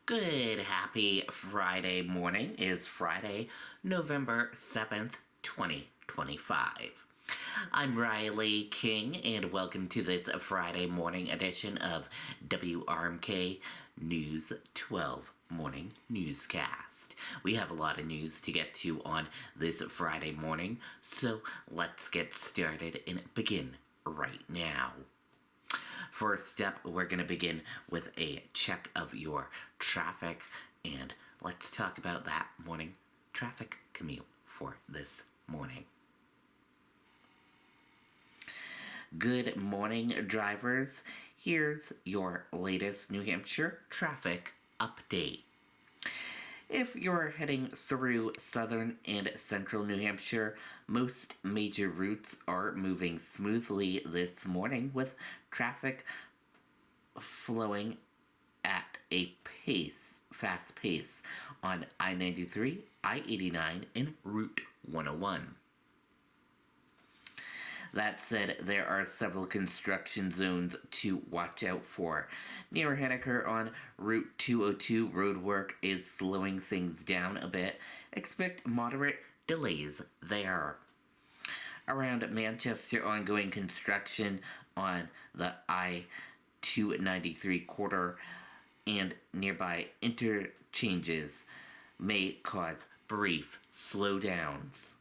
Good, happy Friday morning. Is Friday, November 7th, 2025. I'm Riley King, and welcome to this Friday morning edition of WRMK News 12 Morning Newscast. We have a lot of news to get to on this Friday morning, so let's get started and begin right now. First up, we're going to begin with a check of your traffic, and let's talk about that morning traffic commute for this morning. Good morning, drivers. Here's your latest New Hampshire traffic update. If you're heading through southern and central New Hampshire, most major routes are moving smoothly this morning with traffic flowing at a fast pace on I-93, I-89, and Route 101. That said, there are several construction zones to watch out for. Near Henniker on Route 202, roadwork is slowing things down a bit. Expect moderate delays there. Around Manchester, ongoing construction on the I-293 corridor and nearby interchanges may cause brief slowdowns.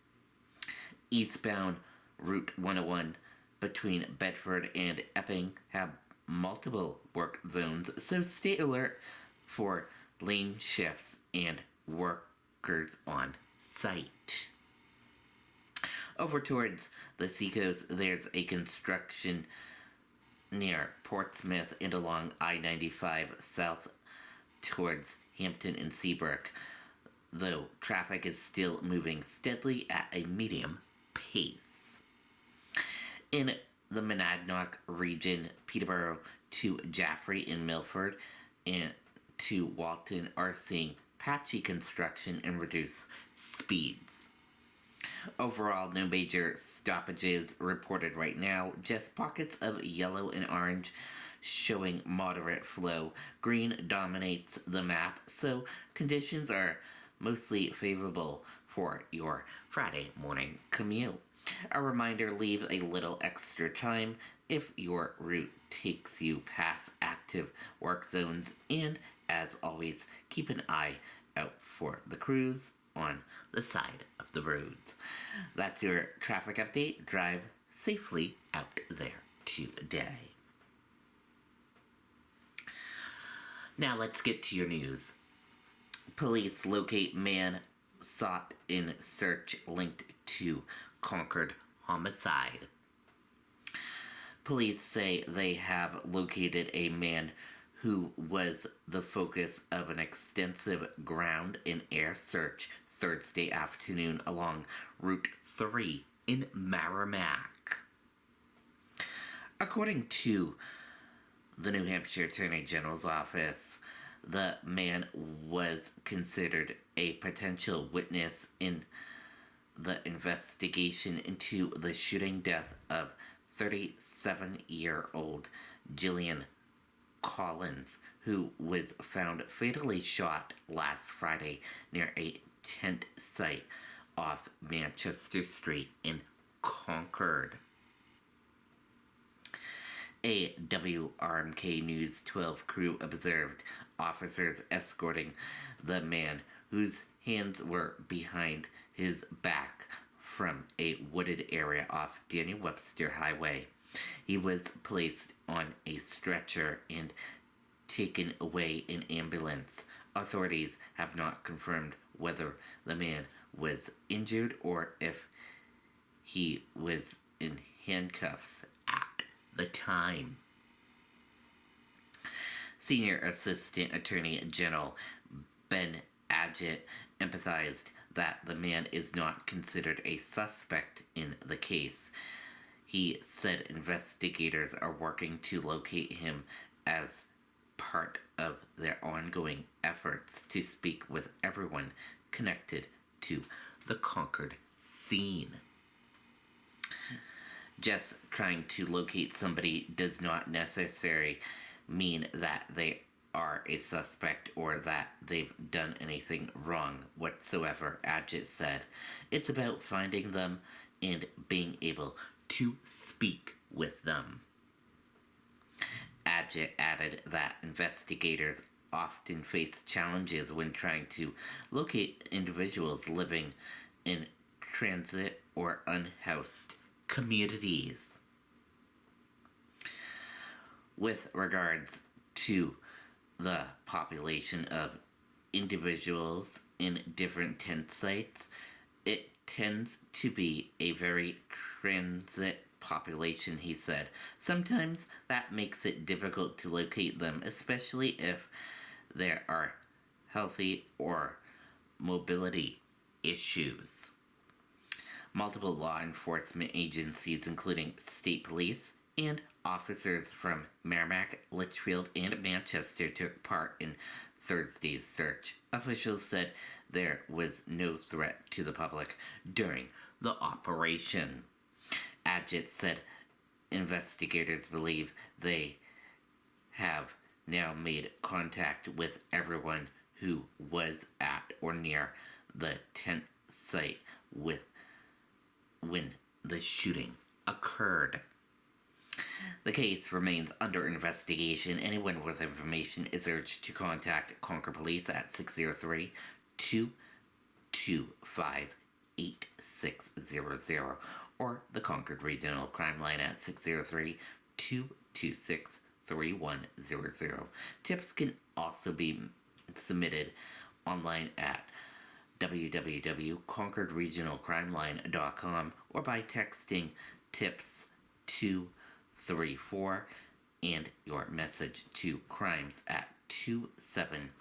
Eastbound Route 101 between Bedford and Epping have multiple work zones, so stay alert for lane shifts and workers on site. Over towards the seacoast, there's a construction near Portsmouth and along I-95 south towards Hampton and Seabrook, though traffic is still moving steadily at a medium pace. In the Monadnock region, Peterborough to Jaffrey and Milford and to Walton are seeing patchy construction and reduced speeds. Overall, no major stoppages reported right now, just pockets of yellow and orange showing moderate flow. Green dominates the map, so conditions are mostly favorable for your Friday morning commute. A reminder, leave a little extra time if your route takes you past active work zones, and as always, keep an eye out for the crews on the side of the roads. That's your traffic update. Drive safely out there today. Now let's get to your news. Police locate man sought in search linked to Concord homicide. Police say they have located a man who was the focus of an extensive ground and air search Thursday afternoon along Route 3 in Merrimack. According to the New Hampshire Attorney General's office, the man was considered a potential witness in the investigation into the shooting death of 37-year-old Jillian Collins, who was found fatally shot last Friday near a tent site off Manchester Street in Concord. A WRMK News 12 crew observed officers escorting the man, whose hands were behind his back, from a wooded area off Daniel Webster Highway. He was placed on a stretcher and taken away in ambulance. Authorities have not confirmed whether the man was injured or if he was in handcuffs at the time. Senior Assistant Attorney General Ben Adjett emphasized that the man is not considered a suspect in the case. He said investigators are working to locate him as part of their ongoing efforts to speak with everyone connected to the Concord scene. Just trying to locate somebody does not necessarily mean that they are a suspect or that they've done anything wrong whatsoever, Adjit said. It's about finding them and being able to speak with them. Adjit added that investigators often face challenges when trying to locate individuals living in transit or unhoused communities. With regards to the population of individuals in different tent sites, it tends to be a very transit population, he said. Sometimes that makes it difficult to locate them, especially if there are healthy or mobility issues. Multiple law enforcement agencies, including state police and officers from Merrimack, Litchfield, and Manchester, took part in Thursday's search. Officials said there was no threat to the public during the operation. Adjit said investigators believe they have now made contact with everyone who was at or near the tent site when the shooting occurred. The case remains under investigation. Anyone with information is urged to contact Concord Police at 603-225-8600 or the Concord Regional Crime Line at 603-226-3100. Tips can also be submitted online at www.concordregionalcrimeline.com or by texting tips 234 and your message to crimes at 274-637.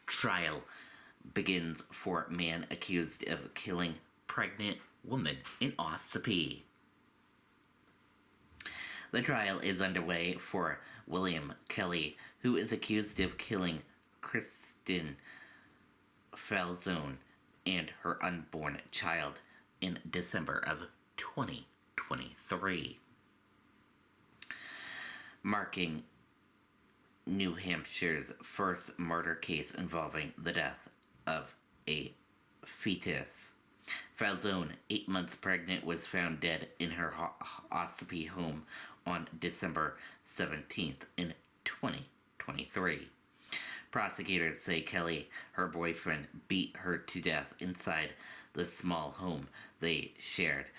Trial begins for man accused of killing pregnant woman in Ossipee. The trial is underway for William Kelly, who is accused of killing Kristen Falzone and her unborn child in December of 2023, marking New Hampshire's first murder case involving the death of a fetus. Falzone, 8 months pregnant, was found dead in her Ossipee home on December 17th in 2023. Prosecutors say Kelly, her boyfriend, beat her to death inside the small home they shared.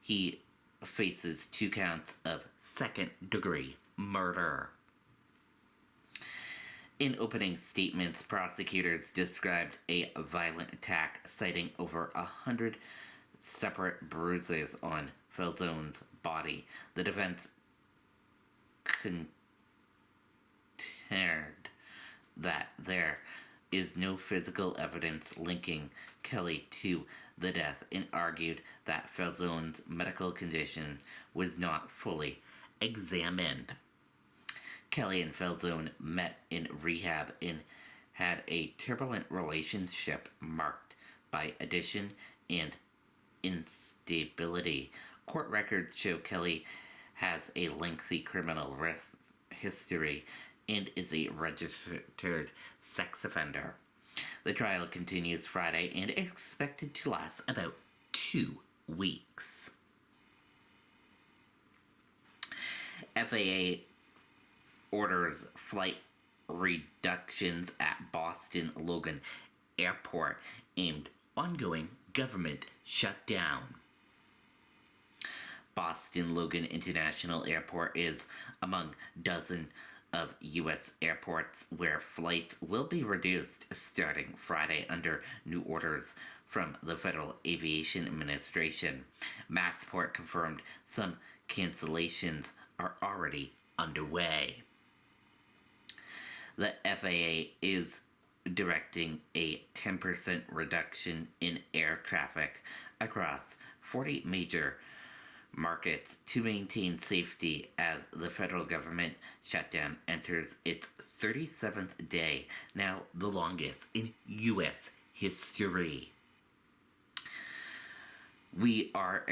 He faces 2 counts of second-degree murder. In opening statements, prosecutors described a violent attack, citing over 100 separate bruises on Falzone's body. The defense contended that there is no physical evidence linking Kelly to the death and argued that Falzone's medical condition was not fully examined. Kelly and Falzone met in rehab and had a turbulent relationship marked by addiction and instability. Court records show Kelly has a lengthy criminal history and is a registered sex offender. The trial continues Friday and is expected to last about 2 weeks. FAA orders flight reductions at Boston Logan Airport aimed ongoing government shutdown. Boston Logan International Airport is among dozens of U.S. airports where flights will be reduced starting Friday under new orders from the Federal Aviation Administration. Massport confirmed some cancellations are already underway. The FAA is directing a 10% reduction in air traffic across 40 major markets to maintain safety as the federal government shutdown enters its 37th day, now the longest in U.S. history. We are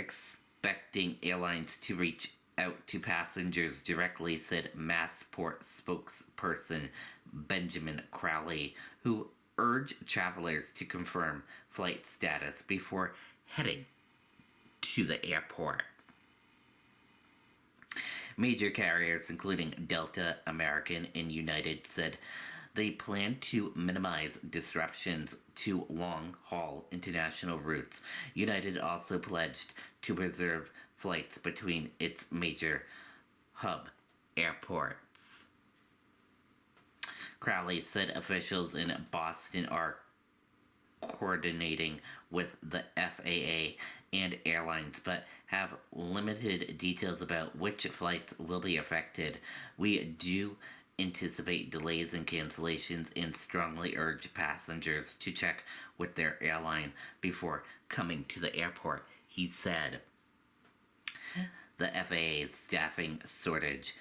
expecting airlines to reach out to passengers directly, said Massport spokesperson Benjamin Crowley, who urged travelers to confirm flight status before heading to the airport. Major carriers, including Delta, American, and United, said they plan to minimize disruptions to long-haul international routes. United also pledged to preserve flights between its major hub airports. Crowley said officials in Boston are coordinating with the FAA and airlines, but have limited details about which flights will be affected. We do anticipate delays and cancellations and strongly urge passengers to check with their airline before coming to the airport, he said. The FAA's staffing shortage,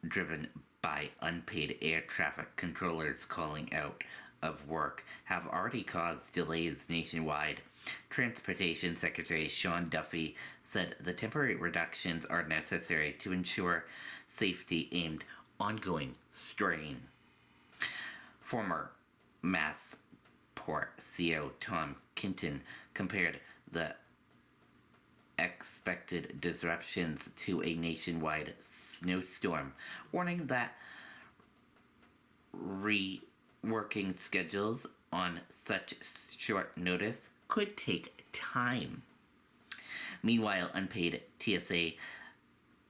driven by unpaid air traffic controllers calling out of work, have already caused delays nationwide. Transportation Secretary Sean Duffy said the temporary reductions are necessary to ensure safety amid ongoing strain. Former Massport CEO Tom Kinton compared the expected disruptions to a nationwide snowstorm, warning that reworking schedules on such short notice could take time. Meanwhile, unpaid TSA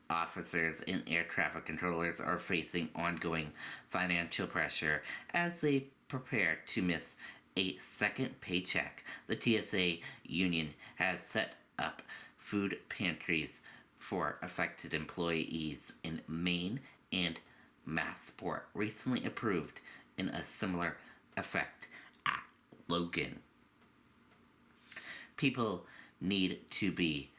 officers and air traffic controllers are facing ongoing financial pressure as they prepare to miss a second paycheck. The TSA union has set up food pantries for affected employees in Maine, and Massport recently approved in a similar effect at Logan. People need to be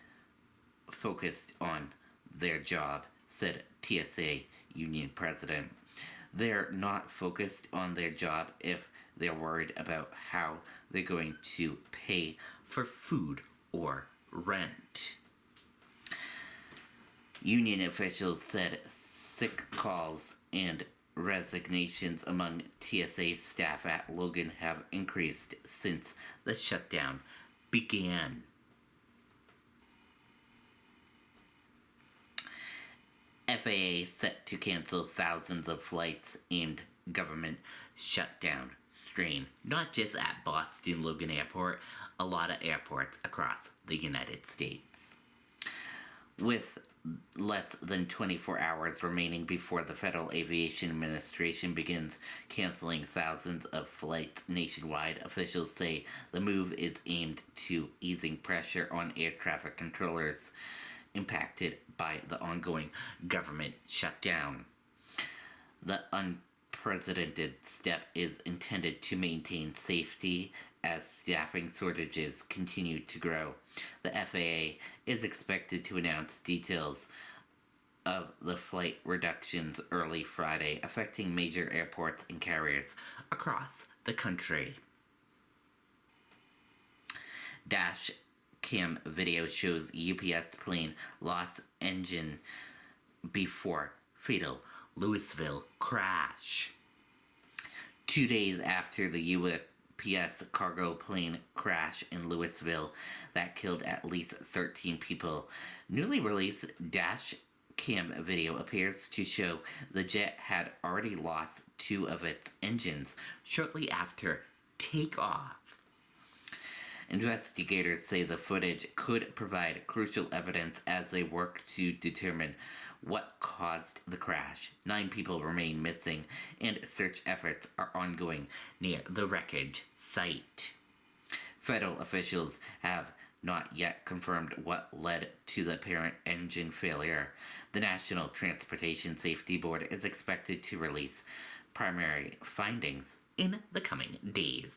focused on their job, said TSA union president. They're not focused on their job if they're worried about how they're going to pay for food or rent. Union officials said sick calls and resignations among TSA staff at Logan have increased since the shutdown began. FAA set to cancel thousands of flights and government shutdown strain, not just at Boston Logan Airport, a lot of airports across the United States. With less than 24 hours remaining before the Federal Aviation Administration begins canceling thousands of flights nationwide, officials say the move is aimed to easing pressure on air traffic controllers impacted by the ongoing government shutdown. The unprecedented step is intended to maintain safety as staffing shortages continue to grow. The FAA is expected to announce details of the flight reductions early Friday, affecting major airports and carriers across the country. Dash cam video shows UPS plane lost engine before fatal Louisville crash. 2 days after the UPS cargo plane crash in Louisville that killed at least 13 people, newly released dash cam video appears to show the jet had already lost 2 of its engines shortly after takeoff. Investigators say the footage could provide crucial evidence as they work to determine what caused the crash. 9 people remain missing, and search efforts are ongoing near the wreckage site. Federal officials have not yet confirmed what led to the apparent engine failure. The National Transportation Safety Board is expected to release primary findings in the coming days.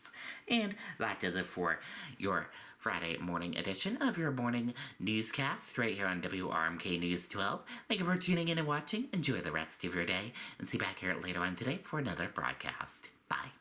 And that does it for your Friday morning edition of your morning newscast right here on WRMK News 12. Thank you for tuning in and watching. Enjoy the rest of your day, and see you back here later on today for another broadcast. Bye.